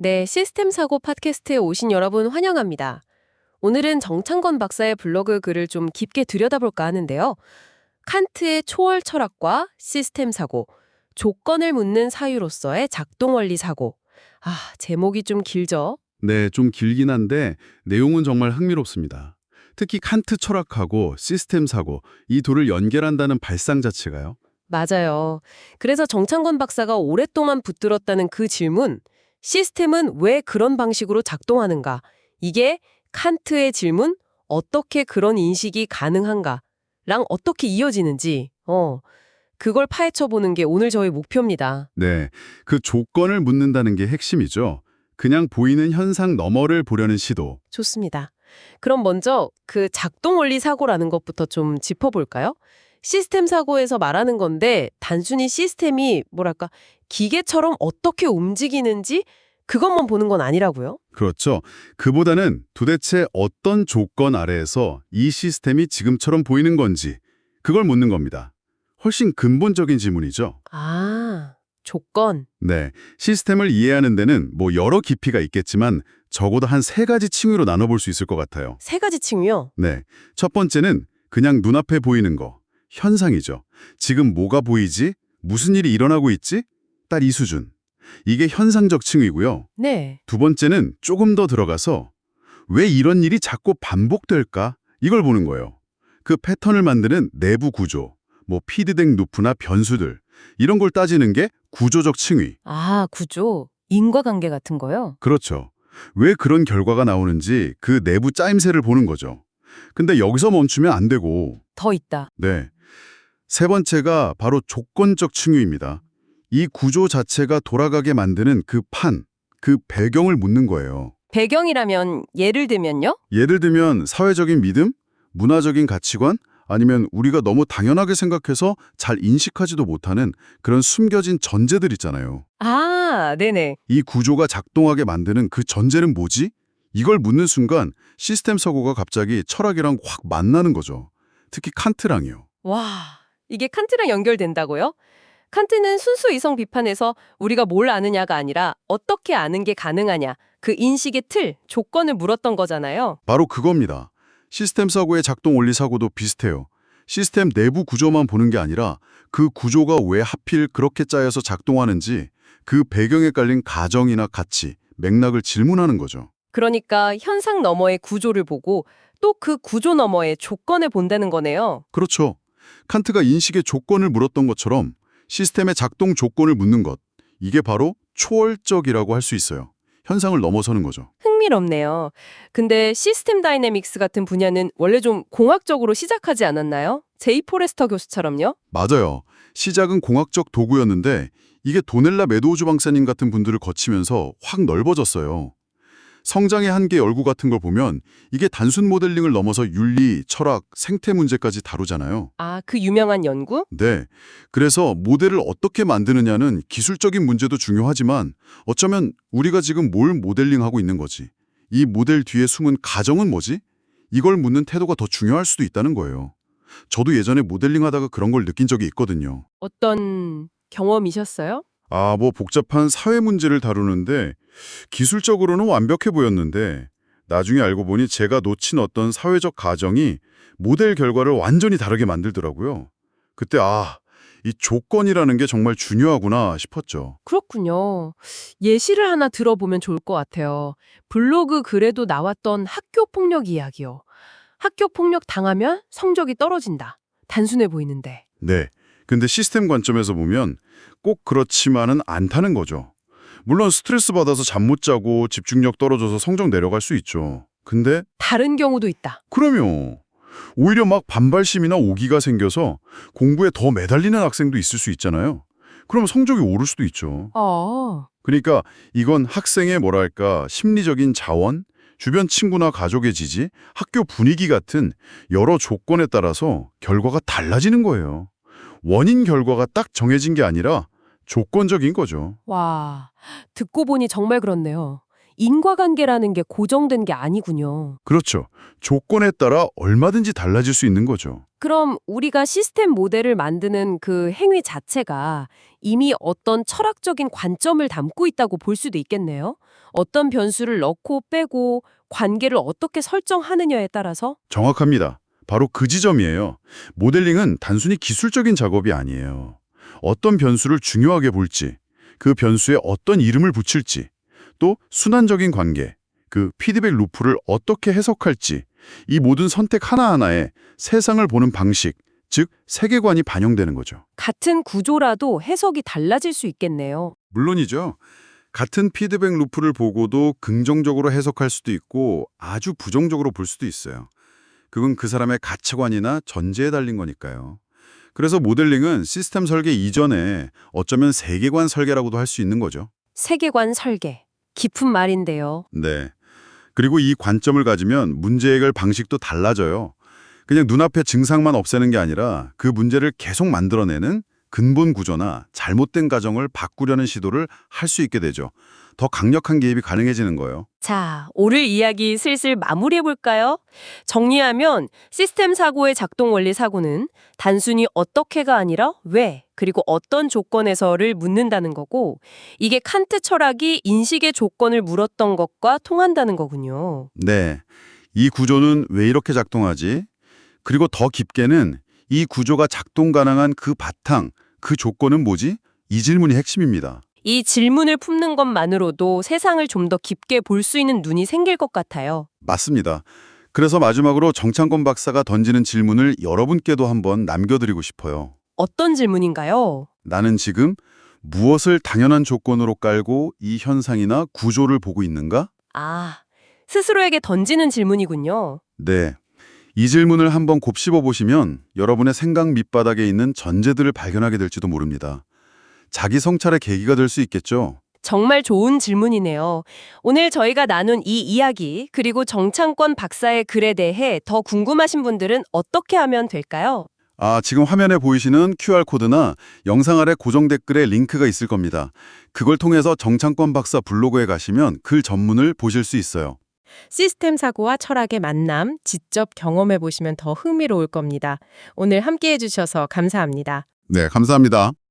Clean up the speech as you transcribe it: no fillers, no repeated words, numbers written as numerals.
네, 시스템 사고 팟캐스트에 오신 여러분 환영합니다. 오늘은 정창건 박사의 블로그 글을 좀 깊게 들여다볼까 하는데요. 칸트의 초월 철학과 시스템 사고, 조건을 묻는 사유로서의 작동 원리 사고. 제목이 좀 길죠? 네, 좀 길긴 한데 내용은 정말 흥미롭습니다. 특히 칸트 철학하고 시스템 사고, 이 둘을 연결한다는 발상 자체가요. 맞아요. 그래서 정창건 박사가 오랫동안 붙들었다는 그 질문, 시스템은 왜 그런 방식으로 작동하는가? 이게 칸트의 질문, 어떻게 그런 인식이 가능한가? 랑 어떻게 이어지는지, 그걸 파헤쳐 보는 게 오늘 저희 목표입니다. 네, 그 조건을 묻는다는 게 핵심이죠. 그냥 보이는 현상 너머를 보려는 시도. 좋습니다. 그럼 먼저 그 작동 원리 사고라는 것부터 좀 짚어볼까요? 시스템 사고에서 말하는 건데 단순히 시스템이 뭐랄까 기계처럼 어떻게 움직이는지 그것만 보는 건 아니라고요? 그렇죠. 그보다는 도대체 어떤 조건 아래에서 이 시스템이 지금처럼 보이는 건지 그걸 묻는 겁니다. 훨씬 근본적인 질문이죠. 조건. 네, 시스템을 이해하는 데는 뭐 여러 깊이가 있겠지만 적어도 한 세 가지 층위로 나눠볼 수 있을 것 같아요. 세 가지 층이요? 네, 첫 번째는 그냥 눈앞에 보이는 거, 현상이죠. 지금 뭐가 보이지? 무슨 일이 일어나고 있지? 딱 이 수준. 이게 현상적 층이고요. 네. 두 번째는 조금 더 들어가서 왜 이런 일이 자꾸 반복될까? 이걸 보는 거예요. 그 패턴을 만드는 내부 구조, 뭐 피드백 루프나 변수들, 이런 걸 따지는 게 구조적 층위. 구조. 인과관계 같은 거요? 그렇죠. 왜 그런 결과가 나오는지 그 내부 짜임새를 보는 거죠. 근데 여기서 멈추면 안 되고, 더 있다. 네. 세 번째가 바로 조건적 층위입니다. 이 구조 자체가 돌아가게 만드는 그 판, 그 배경을 묻는 거예요. 배경이라면 예를 들면요? 예를 들면 사회적인 믿음, 문화적인 가치관, 아니면 우리가 너무 당연하게 생각해서 잘 인식하지도 못하는 그런 숨겨진 전제들 있잖아요. 네네. 이 구조가 작동하게 만드는 그 전제는 뭐지? 이걸 묻는 순간 시스템 사고가 갑자기 철학이랑 확 만나는 거죠. 특히 칸트랑이요. 와, 이게 칸트랑 연결된다고요? 칸트는 순수 이성 비판에서 우리가 뭘 아느냐가 아니라 어떻게 아는 게 가능하냐, 그 인식의 틀, 조건을 물었던 거잖아요. 바로 그겁니다. 시스템 사고의 작동 원리 사고도 비슷해요. 시스템 내부 구조만 보는 게 아니라 그 구조가 왜 하필 그렇게 짜여서 작동하는지 그 배경에 깔린 가정이나 가치, 맥락을 질문하는 거죠. 그러니까 현상 너머의 구조를 보고 또 그 구조 너머의 조건을 본다는 거네요. 그렇죠. 칸트가 인식의 조건을 물었던 것처럼 시스템의 작동 조건을 묻는 것, 이게 바로 초월적이라고 할 수 있어요. 현상을 넘어서는 거죠. 흥미롭네요. 근데 시스템 다이내믹스 같은 분야는 원래 좀 공학적으로 시작하지 않았나요? 제이 포레스터 교수처럼요? 맞아요. 시작은 공학적 도구였는데 이게 도넬라 메도우즈 박사님 같은 분들을 거치면서 확 넓어졌어요. 성장의 한계 열구 같은 걸 보면 이게 단순 모델링을 넘어서 윤리, 철학, 생태 문제까지 다루잖아요. 그 유명한 연구? 네. 그래서 모델을 어떻게 만드느냐는 기술적인 문제도 중요하지만 어쩌면 우리가 지금 뭘 모델링하고 있는 거지? 이 모델 뒤에 숨은 가정은 뭐지? 이걸 묻는 태도가 더 중요할 수도 있다는 거예요. 저도 예전에 모델링 하다가 그런 걸 느낀 적이 있거든요. 어떤 경험이셨어요? 뭐 복잡한 사회 문제를 다루는데 기술적으로는 완벽해 보였는데 나중에 알고 보니 제가 놓친 어떤 사회적 가정이 모델 결과를 완전히 다르게 만들더라고요. 그때 이 조건이라는 게 정말 중요하구나 싶었죠. 그렇군요. 예시를 하나 들어보면 좋을 것 같아요. 블로그 글에도 나왔던 학교 폭력 이야기요. 학교 폭력 당하면 성적이 떨어진다. 단순해 보이는데. 네. 근데 시스템 관점에서 보면 꼭 그렇지만은 않다는 거죠. 물론 스트레스 받아서 잠 못 자고 집중력 떨어져서 성적 내려갈 수 있죠. 근데 다른 경우도 있다. 그럼요. 오히려 막 반발심이나 오기가 생겨서 공부에 더 매달리는 학생도 있을 수 있잖아요. 그럼 성적이 오를 수도 있죠. 그러니까 이건 학생의 뭐랄까 심리적인 자원, 주변 친구나 가족의 지지, 학교 분위기 같은 여러 조건에 따라서 결과가 달라지는 거예요. 원인 결과가 딱 정해진 게 아니라 조건적인 거죠. 와, 듣고 보니 정말 그렇네요. 인과관계라는 게 고정된 게 아니군요. 그렇죠. 조건에 따라 얼마든지 달라질 수 있는 거죠. 그럼 우리가 시스템 모델을 만드는 그 행위 자체가 이미 어떤 철학적인 관점을 담고 있다고 볼 수도 있겠네요. 어떤 변수를 넣고 빼고 관계를 어떻게 설정하느냐에 따라서 정확합니다. 바로 그 지점이에요. 모델링은 단순히 기술적인 작업이 아니에요. 어떤 변수를 중요하게 볼지, 그 변수에 어떤 이름을 붙일지, 또 순환적인 관계, 그 피드백 루프를 어떻게 해석할지, 이 모든 선택 하나하나에 세상을 보는 방식, 즉 세계관이 반영되는 거죠. 같은 구조라도 해석이 달라질 수 있겠네요. 물론이죠. 같은 피드백 루프를 보고도 긍정적으로 해석할 수도 있고 아주 부정적으로 볼 수도 있어요. 그건 그 사람의 가치관이나 전제에 달린 거니까요. 그래서 모델링은 시스템 설계 이전에 어쩌면 세계관 설계라고도 할 수 있는 거죠. 세계관 설계. 깊은 말인데요. 네. 그리고 이 관점을 가지면 문제 해결 방식도 달라져요. 그냥 눈앞에 증상만 없애는 게 아니라 그 문제를 계속 만들어내는 근본 구조나 잘못된 가정을 바꾸려는 시도를 할 수 있게 되죠. 더 강력한 개입이 가능해지는 거예요. 자, 오늘 이야기 슬슬 마무리해볼까요? 정리하면 시스템 사고의 작동 원리 사고는 단순히 어떻게가 아니라 왜, 그리고 어떤 조건에서를 묻는다는 거고, 이게 칸트 철학이 인식의 조건을 물었던 것과 통한다는 거군요. 네. 이 구조는 왜 이렇게 작동하지? 그리고 더 깊게는 이 구조가 작동 가능한 그 바탕, 그 조건은 뭐지? 이 질문이 핵심입니다. 이 질문을 품는 것만으로도 세상을 좀 더 깊게 볼 수 있는 눈이 생길 것 같아요. 맞습니다. 그래서 마지막으로 정창권 박사가 던지는 질문을 여러분께도 한번 남겨드리고 싶어요. 어떤 질문인가요? 나는 지금 무엇을 당연한 조건으로 깔고 이 현상이나 구조를 보고 있는가? 아, 스스로에게 던지는 질문이군요. 네. 이 질문을 한번 곱씹어 보시면 여러분의 생각 밑바닥에 있는 전제들을 발견하게 될지도 모릅니다. 자기 성찰의 계기가 될 수 있겠죠. 정말 좋은 질문이네요. 오늘 저희가 나눈 이 이야기, 그리고 정창권 박사의 글에 대해 더 궁금하신 분들은 어떻게 하면 될까요? 지금 화면에 보이시는 QR코드나 영상 아래 고정 댓글에 링크가 있을 겁니다. 그걸 통해서 정창권 박사 블로그에 가시면 글 전문을 보실 수 있어요. 시스템 사고와 철학의 만남, 직접 경험해 보시면 더 흥미로울 겁니다. 오늘 함께 해주셔서 감사합니다. 네, 감사합니다.